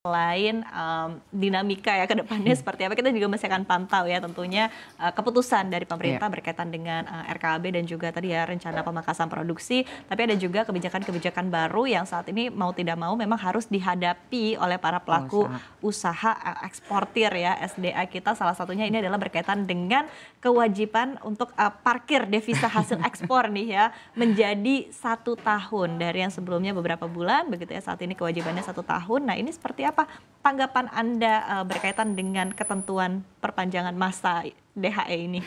Selain dinamika ya ke depannya seperti apa, kita juga masih akan pantau ya tentunya keputusan dari pemerintah berkaitan dengan RKAB dan juga tadi ya rencana pemangkasan produksi. Tapi ada juga kebijakan-kebijakan baru yang saat ini mau tidak mau memang harus dihadapi oleh para pelaku usaha eksportir ya, SDA kita. Salah satunya ini adalah berkaitan dengan kewajiban untuk parkir devisa hasil ekspor nih ya, menjadi 1 tahun dari yang sebelumnya beberapa bulan begitu ya, saat ini kewajibannya 1 tahun. Nah, ini seperti apa tanggapan Anda berkaitan dengan ketentuan perpanjangan masa DHE ini?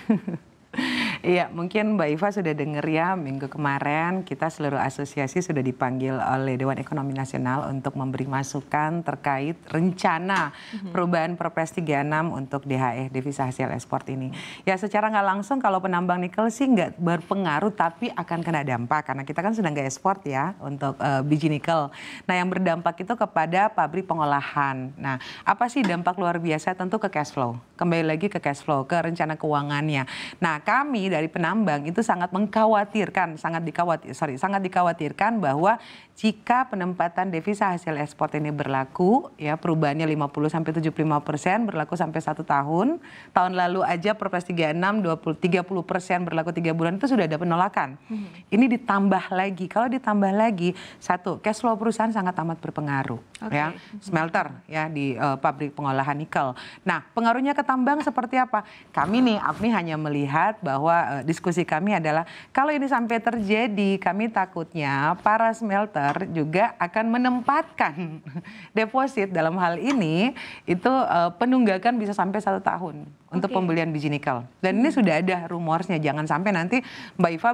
Iya, mungkin Mbak Iva sudah dengar ya, minggu kemarin kita seluruh asosiasi sudah dipanggil oleh Dewan Ekonomi Nasional untuk memberi masukan terkait rencana perubahan Perpres 36 untuk DHE, devisa hasil ekspor ini. Ya secara nggak langsung kalau penambang nikel sih nggak berpengaruh, tapi akan kena dampak karena kita kan sedang nggak ekspor ya untuk biji nikel. Nah yang berdampak itu kepada pabrik pengolahan. Nah apa sih dampak luar biasa? Tentu ke cash flow. Kembali lagi ke cash flow, ke rencana keuangannya. Nah kami dari penambang itu sangat mengkhawatirkan, sangat dikhawatirkan bahwa jika penempatan devisa hasil ekspor ini berlaku, ya perubahannya 50-75% berlaku sampai 1 tahun. Tahun lalu aja Perpres 36 30% berlaku 3 bulan itu sudah ada penolakan. Ini ditambah lagi, kalau ditambah lagi, satu cash flow perusahaan sangat amat berpengaruh, ya smelter ya di pabrik pengolahan nikel. Nah pengaruhnya ke tambang seperti apa? Kami nih, APNI hanya melihat bahwa diskusi kami adalah kalau ini sampai terjadi, kami takutnya para smelter juga akan menempatkan deposit dalam hal ini itu penunggakan bisa sampai 1 tahun untuk pembelian biji nikel. Dan ini sudah ada rumorsnya, jangan sampai nanti Mbak Iva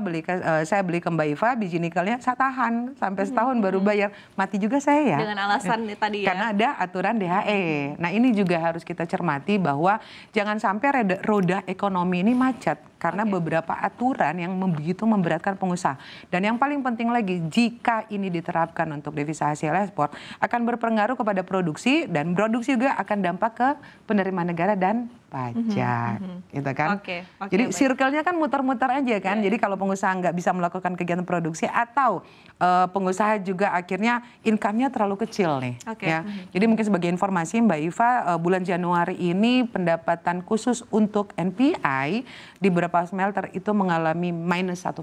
saya beli ke Mbak Iva biji nikelnya saya tahan sampai setahun baru bayar, mati juga saya ya. Dengan alasan tadi ya. Karena ada aturan DHE. Nah ini juga harus kita cermati bahwa jangan sampai roda ekonomi ini macet karena beberapa aturan yang begitu memberatkan pengusaha. Dan yang paling penting lagi, jika ini diterapkan untuk devisa hasil ekspor, akan berpengaruh kepada produksi, dan produksi juga akan dampak ke penerimaan negara dan pajak, gitu kan? Jadi circle-nya kan muter-muter aja kan. Jadi kalau pengusaha nggak bisa melakukan kegiatan produksi atau pengusaha juga akhirnya income-nya terlalu kecil nih. Ya. Jadi mungkin sebagai informasi Mbak Iva, bulan Januari ini pendapatan khusus untuk NPI di beberapa smelter itu mengalami minus 1%.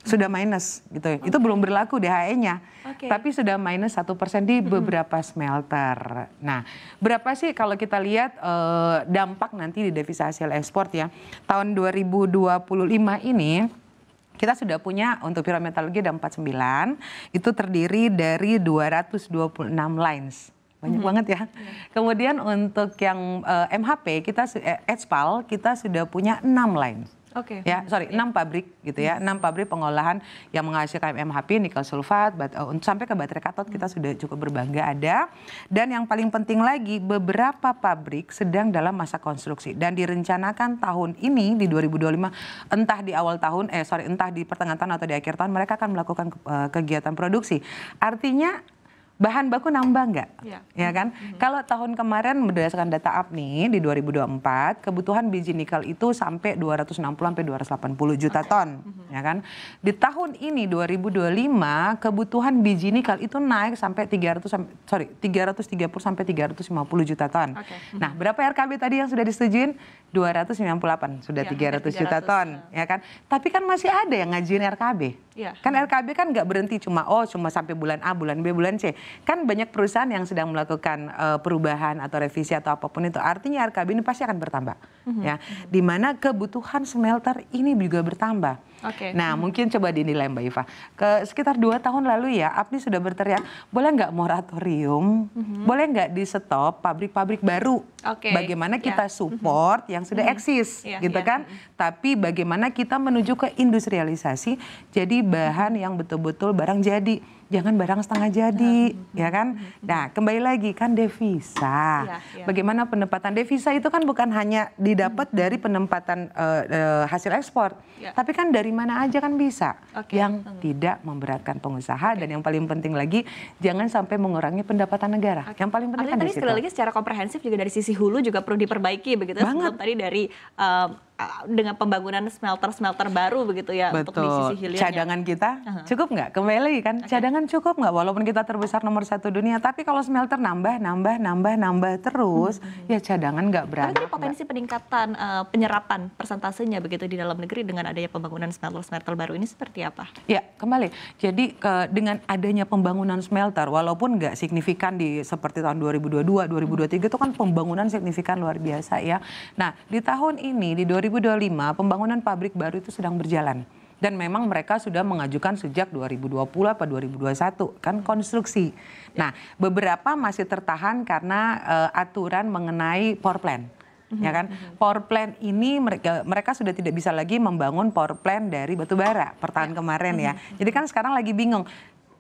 Sudah minus gitu. Itu belum berlaku DHE-nya. Tapi sudah minus 1% di beberapa smelter. Nah, berapa sih kalau kita lihat dampak nanti di devisa hasil ekspor ya. Tahun 2025 ini kita sudah punya untuk pyrometalurgi ada 49, itu terdiri dari 226 lines. Banyak banget ya. Kemudian untuk yang MHP, Expal, kita sudah punya 6 lines. Ya, 6 pabrik gitu ya, 6 pabrik pengolahan yang menghasilkan MHP, nikel sulfat, sampai ke baterai katot kita sudah cukup berbangga ada. Dan yang paling penting lagi, beberapa pabrik sedang dalam masa konstruksi dan direncanakan tahun ini di 2025, entah di awal tahun, entah di pertengahan tahun atau di akhir tahun mereka akan melakukan kegiatan produksi. Artinya bahan baku nambah nggak? Ya kan? Kalau tahun kemarin berdasarkan data APNI di 2024, kebutuhan biji nikel itu sampai 260-280 juta ton. Ya kan? Di tahun ini 2025, kebutuhan biji nikel itu naik sampai 330-350 juta ton. Nah, berapa RKB tadi yang sudah disetujuin? 298, sudah 300 juta ton. Ya kan? Tapi kan masih ada yang ngajuin RKB. Kan RKB kan nggak berhenti cuma sampai bulan A, bulan B, bulan C. Kan banyak perusahaan yang sedang melakukan perubahan atau revisi atau apapun itu. Artinya RKB ini pasti akan bertambah. Ya, di mana kebutuhan smelter ini juga bertambah. Nah, mungkin coba dinilai Mbak Iva. Sekitar 2 tahun lalu ya, APNI sudah berteriak, boleh nggak moratorium, boleh nggak di stop pabrik-pabrik baru. Bagaimana kita support yang sudah eksis, gitu kan? Tapi bagaimana kita menuju ke industrialisasi, jadi bahan yang betul-betul barang jadi. Jangan barang setengah jadi, ya kan? Nah, kembali lagi kan devisa. Bagaimana penempatan devisa itu kan bukan hanya didapat dari penempatan hasil ekspor, tapi kan dari mana aja kan bisa. Yang tidak memberatkan pengusaha dan yang paling penting lagi jangan sampai mengurangi pendapatan negara. Yang paling penting kan di situ. Sekali lagi secara komprehensif juga dari sisi hulu juga perlu diperbaiki begitu. Sebelum tadi dari dengan pembangunan smelter-smelter baru begitu ya untuk di sisi hilirnya. Cadangan kita cukup nggak? Kembali lagi kan, cadangan cukup nggak? Walaupun kita terbesar nomor 1 dunia, tapi kalau smelter nambah terus, ya cadangan nggak berapa. Tapi potensi peningkatan penyerapan persentasenya begitu di dalam negeri dengan adanya pembangunan smelter-smelter baru ini seperti apa? Ya, kembali. Jadi dengan adanya pembangunan smelter, walaupun nggak signifikan seperti tahun 2022, 2023 itu kan pembangunan signifikan luar biasa ya. Nah, di tahun ini, di 2025, pembangunan pabrik baru itu sedang berjalan. Dan memang mereka sudah mengajukan sejak 2020 atau 2021, kan konstruksi. Nah, beberapa masih tertahan karena aturan mengenai power plant. Ya kan, power plant ini mereka sudah tidak bisa lagi membangun power plant dari batu bara per tahun kemarin ya. Jadi kan sekarang lagi bingung,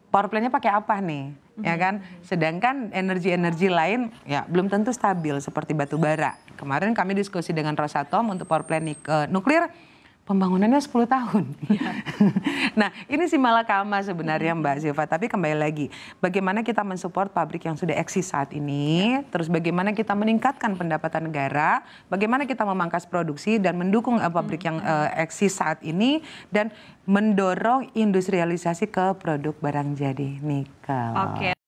power plantnya pakai apa nih, ya kan? Sedangkan energi-energi lain ya belum tentu stabil seperti batu bara. Kemarin kami diskusi dengan Rosatom untuk power plant nuklir, pembangunannya 10 tahun. Nah, ini si malakama sebenarnya Mbak Ziva. Tapi kembali lagi, bagaimana kita mensupport pabrik yang sudah eksis saat ini, terus bagaimana kita meningkatkan pendapatan negara, bagaimana kita memangkas produksi dan mendukung pabrik yang eksis saat ini, dan mendorong industrialisasi ke produk barang jadi nikel. Oke.